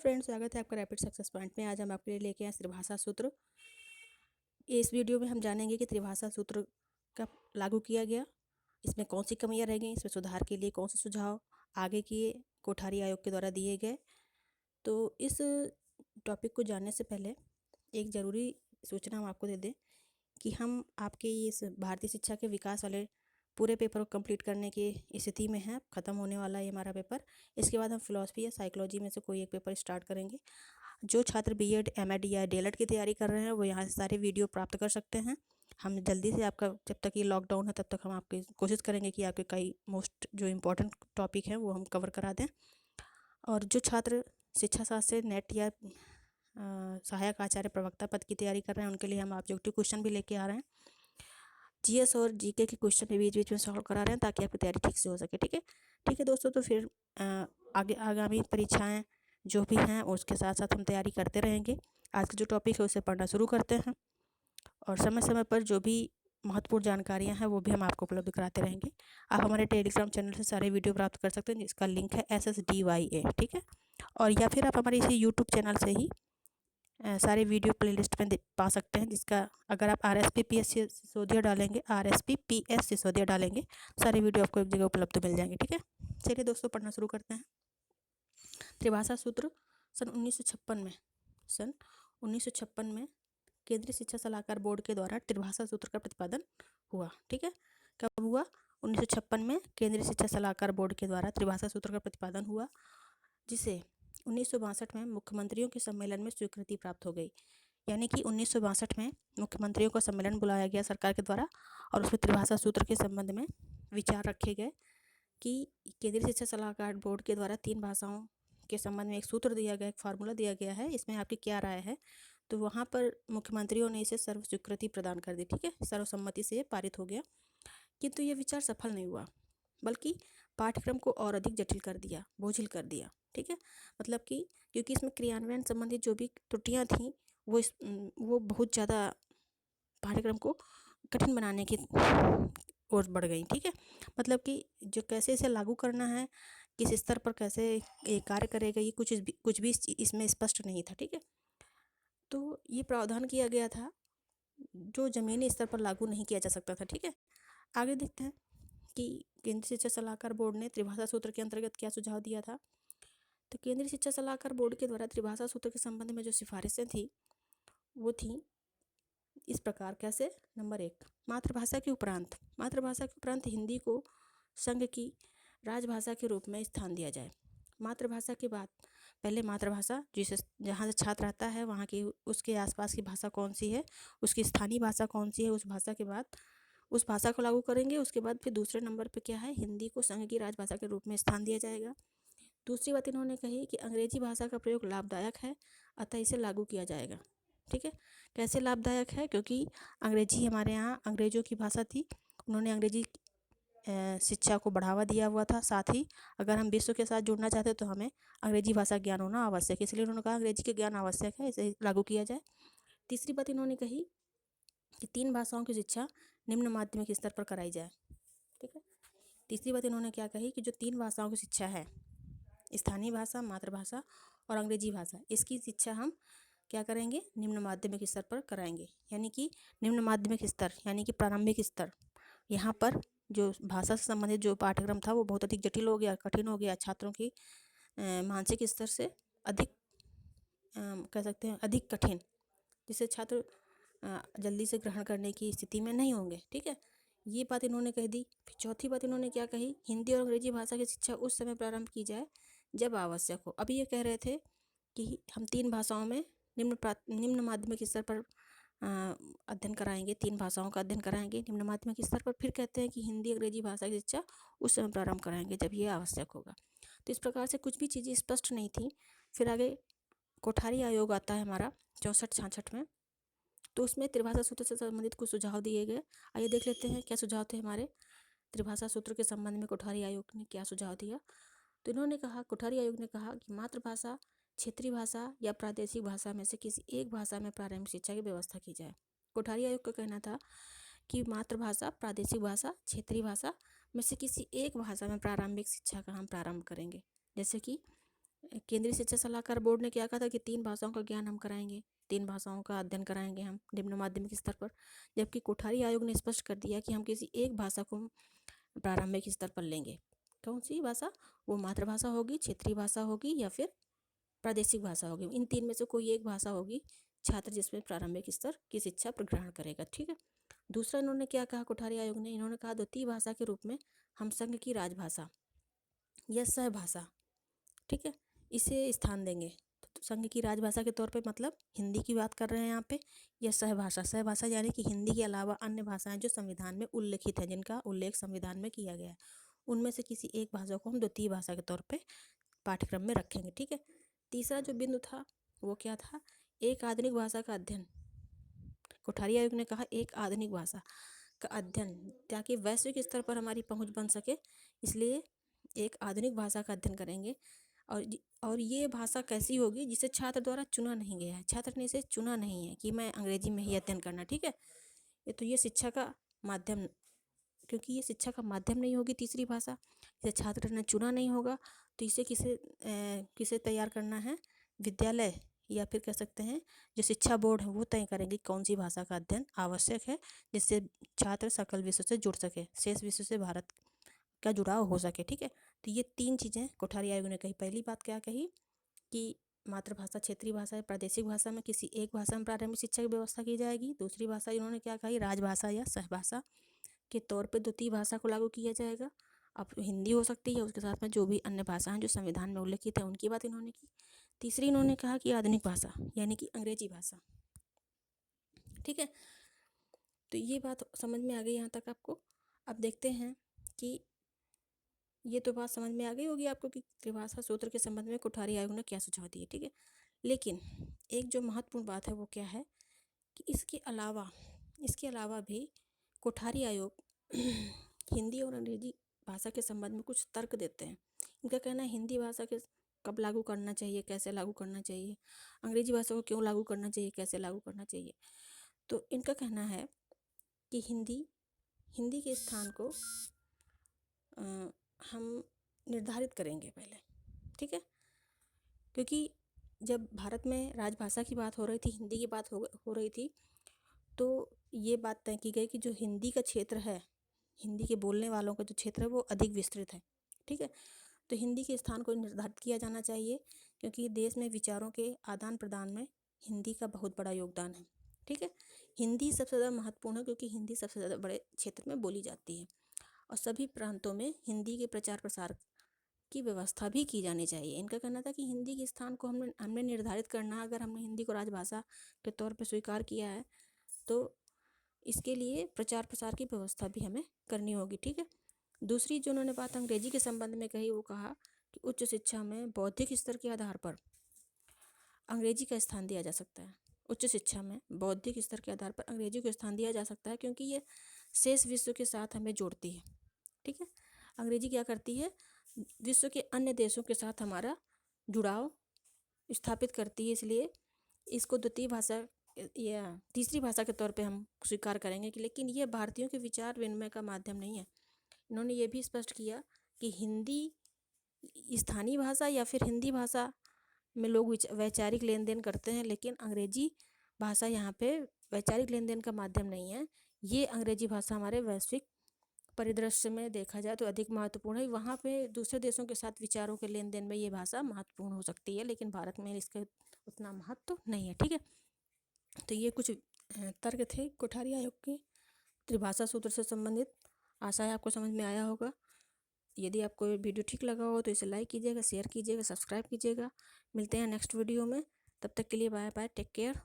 Friends, स्वागत है आपका रैपिड सक्सेस पॉइंट में। आज हम आपके लिए लेके आए त्रिभाषा सूत्र। इस वीडियो में हम जानेंगे कि त्रिभाषा सूत्र कब लागू किया गया, इसमें कौन सी कमियां रह गई, इसमें सुधार के लिए कौन से सुझाव आगे किए कोठारी आयोग के द्वारा दिए गए। तो इस टॉपिक को जानने से पहले एक ज़रूरी सूचना हम आपको दे दें कि हम आपके इस भारतीय शिक्षा के विकास वाले पूरे पेपर को कंप्लीट करने की स्थिति में है। ख़त्म होने वाला है हमारा पेपर। इसके बाद हम फिलॉसफी या साइकोलॉजी में से कोई एक पेपर स्टार्ट करेंगे। जो छात्र बीएड, एमएड या डीएलएड की तैयारी कर रहे हैं वो यहाँ से सारे वीडियो प्राप्त कर सकते हैं। हम जल्दी से आपका, जब तक ये लॉकडाउन है तब तक हम आपकी कोशिश करेंगे कि आपके कई मोस्ट जो इम्पोर्टेंट टॉपिक हैं वो हम कवर करा दें। और जो छात्र शिक्षा शास्त्र से नेट या सहायक आचार्य प्रवक्ता पद की तैयारी कर रहे हैं उनके लिए हम ऑब्जेक्टिव क्वेश्चन भी लेके आ रहे हैं। जीएस और जीके के क्वेश्चन भी बीच बीच में सॉल्व करा रहे हैं ताकि आपकी तैयारी ठीक से हो सके। ठीक है दोस्तों, तो फिर आगे आगामी परीक्षाएं जो भी हैं उसके साथ साथ हम तैयारी करते रहेंगे। आज का जो टॉपिक है उसे पढ़ना शुरू करते हैं और समय समय पर जो भी महत्वपूर्ण जानकारियां हैं वो भी हम आपको उपलब्ध कराते रहेंगे। आप हमारे टेलीग्राम चैनल से सारे वीडियो प्राप्त कर सकते हैं जिसका लिंक है SSDYA, ठीक है। और या फिर आप हमारे इसी यूट्यूब चैनल से ही सारे वीडियो प्लेलिस्ट में पा सकते हैं, जिसका अगर आप RSPPS सिसोदिया डालेंगे, RSPPS सिसोदिया डालेंगे, सारे वीडियो आपको एक जगह उपलब्ध मिल जाएंगे। ठीक है, चलिए दोस्तों पढ़ना शुरू करते हैं। त्रिभाषा सूत्र सन 1956 में केंद्रीय शिक्षा सलाहकार बोर्ड के द्वारा त्रिभाषा सूत्र का प्रतिपादन हुआ। ठीक है, कब हुआ? 1956 में केंद्रीय शिक्षा सलाहकार बोर्ड के द्वारा त्रिभाषा सूत्र का प्रतिपादन हुआ, जिसे 1962 में मुख्यमंत्रियों के सम्मेलन में स्वीकृति प्राप्त हो गई। यानी कि 1962 में मुख्यमंत्रियों का सम्मेलन बुलाया गया सरकार के द्वारा और उसमें त्रिभाषा सूत्र के संबंध में विचार रखे गए कि केंद्रीय शिक्षा सलाहकार बोर्ड के द्वारा 3 भाषाओं के संबंध में एक सूत्र दिया गया, एक फार्मूला दिया गया है, इसमें आपकी क्या राय है? तो वहाँ पर मुख्यमंत्रियों ने इसे सर्व स्वीकृति प्रदान कर दी। ठीक है, सर्वसम्मति से पारित हो गया। किंतु ये विचार सफल नहीं हुआ, बल्कि पाठ्यक्रम को और अधिक जटिल कर दिया, बोझिल कर दिया। ठीक है, मतलब कि क्योंकि इसमें क्रियान्वयन संबंधी जो भी त्रुटियां थीं वो बहुत ज़्यादा पाठ्यक्रम को कठिन बनाने की ओर बढ़ गई। ठीक है, मतलब कि जो कैसे इसे लागू करना है, किस स्तर पर कैसे ये कार्य करेगा, ये कुछ भी इसमें स्पष्ट नहीं था। ठीक है, तो ये प्रावधान किया गया था जो जमीनी स्तर पर लागू नहीं किया जा सकता था। ठीक है, आगे देखते हैं कि केंद्रीय शिक्षा सलाहकार बोर्ड ने त्रिभाषा सूत्र के अंतर्गत क्या सुझाव दिया था। तो केंद्रीय शिक्षा सलाहकार बोर्ड के द्वारा त्रिभाषा सूत्र के संबंध में जो सिफारिशें थी वो थी इस प्रकार। कैसे? नंबर 1, मातृभाषा के उपरांत हिंदी को संघ की राजभाषा के रूप में स्थान दिया जाए। मातृभाषा के बाद पहले मातृभाषा जिसे जहाँ से छात्र रहता है वहाँ की उसके आसपास की भाषा कौन सी है, उसकी स्थानीय भाषा कौन सी है, उस भाषा के बाद उस भाषा को लागू करेंगे। उसके बाद फिर दूसरे नंबर पे क्या है, हिंदी को संघ की राजभाषा के रूप में स्थान दिया जाएगा। दूसरी बात इन्होंने कही कि अंग्रेजी भाषा का प्रयोग लाभदायक है, अतः इसे लागू किया जाएगा। ठीक है, कैसे लाभदायक है? क्योंकि अंग्रेजी हमारे यहाँ अंग्रेजों की भाषा थी, उन्होंने अंग्रेजी शिक्षा को बढ़ावा दिया हुआ था। साथ ही अगर हम विश्व के साथ जुड़ना चाहते तो हमें अंग्रेजी भाषा ज्ञान होना आवश्यक है, इसलिए उन्होंने कहा अंग्रेजी के ज्ञान आवश्यक है, इसे लागू किया जाए। तीसरी बात इन्होंने कही कि 3 भाषाओं की शिक्षा निम्न माध्यमिक स्तर पर कराई जाए। ठीक है, तीसरी बात इन्होंने क्या कही कि जो 3 भाषाओं की शिक्षा है, स्थानीय भाषा, मातृभाषा और अंग्रेजी भाषा, इसकी शिक्षा हम क्या करेंगे, निम्न माध्यमिक स्तर पर कराएंगे। यानी कि निम्न माध्यमिक स्तर यानी कि प्रारंभिक स्तर, यहाँ पर जो भाषा से संबंधित जो पाठ्यक्रम था वो बहुत अधिक जटिल हो गया, कठिन हो गया, छात्रों की मानसिक स्तर से अधिक कह सकते हैं अधिक कठिन, जिसे छात्र जल्दी से ग्रहण करने की स्थिति में नहीं होंगे। ठीक है, ये बात इन्होंने कह दी। फिर चौथी बात इन्होंने क्या कही, हिंदी और अंग्रेजी भाषा की शिक्षा उस समय प्रारंभ की जाए जब आवश्यक हो। अभी ये कह रहे थे कि हम 3 भाषाओं में निम्न माध्यमिक स्तर पर अध्ययन कराएंगे, 3 भाषाओं का अध्ययन कराएंगे निम्न माध्यमिक स्तर पर। फिर कहते हैं कि हिंदी अंग्रेजी भाषा की शिक्षा उस समय प्रारंभ कराएंगे जब ये आवश्यक होगा। तो इस प्रकार से कुछ भी चीज़ें स्पष्ट नहीं थी। फिर आगे कोठारी आयोग आता है हमारा 64-66 में, तो उसमें त्रिभाषा सूत्र से संबंधित कुछ सुझाव दिए गए। आइए देख लेते हैं क्या सुझाव थे हमारे त्रिभाषा सूत्र के संबंध में। कोठारी आयोग ने क्या सुझाव दिया, तो इन्होंने कहा, कोठारी आयोग ने कहा कि मातृभाषा, क्षेत्रीय भाषा या प्रादेशिक भाषा में से किसी एक भाषा में प्रारंभिक शिक्षा की व्यवस्था की जाए। कोठारी आयोग का कहना था कि मातृभाषा, प्रादेशिक भाषा, क्षेत्रीय भाषा में से किसी एक भाषा में प्रारंभिक शिक्षा का हम प्रारंभ करेंगे। जैसे कि केंद्रीय शिक्षा सलाहकार बोर्ड ने क्या कहा था कि 3 भाषाओं का ज्ञान हम कराएंगे, 3 भाषाओं का अध्ययन कराएंगे हम निम्न माध्यमिक स्तर पर, जबकि कोठारी आयोग ने स्पष्ट कर दिया कि हम किसी एक भाषा को प्रारंभिक स्तर पर लेंगे। कौन सी भाषा? वो मातृभाषा होगी, क्षेत्रीय भाषा होगी या फिर प्रादेशिक भाषा होगी। इन 3 में से कोई एक भाषा होगी छात्र जिसमें प्रारंभिक स्तर की शिक्षा ग्रहण करेगा। ठीक है। दूसरा इन्होंने क्या कहा कोठारी आयोग ने? इन्होंने कहा द्वितीय भाषा के रूप में हम संघ की राजभाषा या सहभाषा, ठीक है, इसे स्थान देंगे। तो संघ की राजभाषा के तौर पे मतलब हिंदी की बात कर रहे हैं यहाँ पे, या सहभाषा। सहभाषा यानी कि हिंदी के अलावा अन्य भाषाएं जो संविधान में उल्लेखित है, जिनका उल्लेख संविधान में किया गया है, उनमें से किसी एक भाषा को हम द्वितीय भाषा के तौर पे पाठ्यक्रम में रखेंगे। ठीक है। तीसरा जो बिंदु था वो क्या था? एक आधुनिक भाषा का अध्ययन। कोठारी आयोग ने कहा एक आधुनिक भाषा का अध्ययन, ताकि वैश्विक स्तर पर हमारी पहुंच बन सके, इसलिए एक आधुनिक भाषा का अध्ययन करेंगे। और ये भाषा कैसी होगी? जिसे छात्र द्वारा चुना नहीं गया है, छात्र ने इसे चुना नहीं है कि मैं अंग्रेजी में ही अध्ययन करना। ठीक है। तो ये शिक्षा का माध्यम, क्योंकि ये शिक्षा का माध्यम नहीं होगी तीसरी भाषा, इसे छात्र ने चुना नहीं होगा, तो इसे किसे तैयार करना है? विद्यालय या फिर कह सकते हैं जो शिक्षा बोर्ड है वो तय करेंगे कौन सी भाषा का अध्ययन आवश्यक है, जिससे छात्र सकल विश्व से जुड़ सके, शेष विश्व से भारत का जुड़ाव हो सके। ठीक है। तो ये 3 चीज़ें कोठारी आयोग ने कही। पहली बात क्या कही कि मातृभाषा, क्षेत्रीय भाषा या प्रादेशिक भाषा में किसी एक भाषा में प्रारंभिक शिक्षा की व्यवस्था की जाएगी। दूसरी भाषा इन्होंने क्या कही? राजभाषा या सहभाषा के तौर पे द्वितीय भाषा को लागू किया जाएगा। अब हिंदी हो सकती है, उसके साथ में जो भी अन्य भाषाएं जो संविधान में उल्लेखित है उनकी बात इन्होंने की। तीसरी इन्होंने कहा कि आधुनिक भाषा यानी कि अंग्रेजी भाषा। ठीक है। तो ये बात समझ में आ गई यहाँ तक आपको। अब देखते हैं कि ये तो बात समझ में आ गई होगी आपको कि त्रिभाषा सूत्र के संबंध में कोठारी आयोग ने क्या सुझाव दिए। ठीक है। लेकिन एक जो महत्वपूर्ण बात है वो क्या है कि इसके अलावा भी कोठारी आयोग हिंदी और अंग्रेजी भाषा के संबंध में कुछ तर्क देते हैं। इनका कहना है हिंदी भाषा के कब लागू करना चाहिए, कैसे लागू करना चाहिए, अंग्रेजी भाषा को क्यों लागू करना चाहिए, कैसे लागू करना चाहिए। तो इनका कहना है कि हिंदी के स्थान को हम निर्धारित करेंगे पहले। ठीक है। क्योंकि जब भारत में राजभाषा की बात हो रही थी, हिंदी की बात हो रही थी, तो ये बात तय की गई कि जो हिंदी का क्षेत्र है, हिंदी के बोलने वालों का जो क्षेत्र है वो अधिक विस्तृत है। ठीक है। तो हिंदी के स्थान को निर्धारित किया जाना चाहिए, क्योंकि देश में विचारों के आदान प्रदान में हिंदी का बहुत बड़ा योगदान है। ठीक है। हिंदी सबसे ज़्यादा महत्वपूर्ण है क्योंकि हिंदी सबसे ज़्यादा बड़े क्षेत्र में बोली जाती है, और सभी प्रांतों में हिंदी के प्रचार प्रसार की व्यवस्था भी की जानी चाहिए। इनका कहना था कि हिंदी के स्थान को हमने निर्धारित करना है। अगर हमने हिंदी को राजभाषा के तौर पर स्वीकार किया है तो इसके लिए प्रचार प्रसार की व्यवस्था भी हमें करनी होगी। ठीक है। दूसरी जो उन्होंने बात अंग्रेजी के संबंध में कही, वो कहा कि उच्च शिक्षा में बौद्धिक स्तर के आधार पर अंग्रेजी का स्थान दिया जा सकता है। उच्च शिक्षा में बौद्धिक स्तर के आधार पर अंग्रेजी को स्थान दिया जा सकता है, क्योंकि ये शेष विश्व के साथ हमें जोड़ती है। ठीक है। अंग्रेजी क्या करती है? विश्व के अन्य देशों के साथ हमारा जुड़ाव स्थापित करती है, इसलिए इसको द्वितीय भाषा या तीसरी भाषा के तौर पे हम स्वीकार करेंगे कि, लेकिन ये भारतीयों के विचार विनिमय का माध्यम नहीं है। इन्होंने ये भी स्पष्ट किया कि हिंदी स्थानीय भाषा या फिर हिंदी भाषा में लोग वैचारिक लेन देन करते हैं, लेकिन अंग्रेजी भाषा यहाँ पे वैचारिक लेन देन का माध्यम नहीं है। ये अंग्रेजी भाषा हमारे वैश्विक परिदृश्य में देखा जाए तो अधिक महत्वपूर्ण है। वहाँ पे दूसरे देशों के साथ विचारों के लेन देन में ये भाषा महत्वपूर्ण हो सकती है, लेकिन भारत में इसका उतना महत्व नहीं है। ठीक है। तो ये कुछ तर्क थे कोठारी आयोग के त्रिभाषा सूत्र से संबंधित। आशा है आपको समझ में आया होगा। यदि आपको वीडियो ठीक लगा हो तो इसे लाइक कीजिएगा, शेयर कीजिएगा, सब्सक्राइब कीजिएगा। मिलते हैं नेक्स्ट वीडियो में। तब तक के लिए बाय बाय, टेक केयर।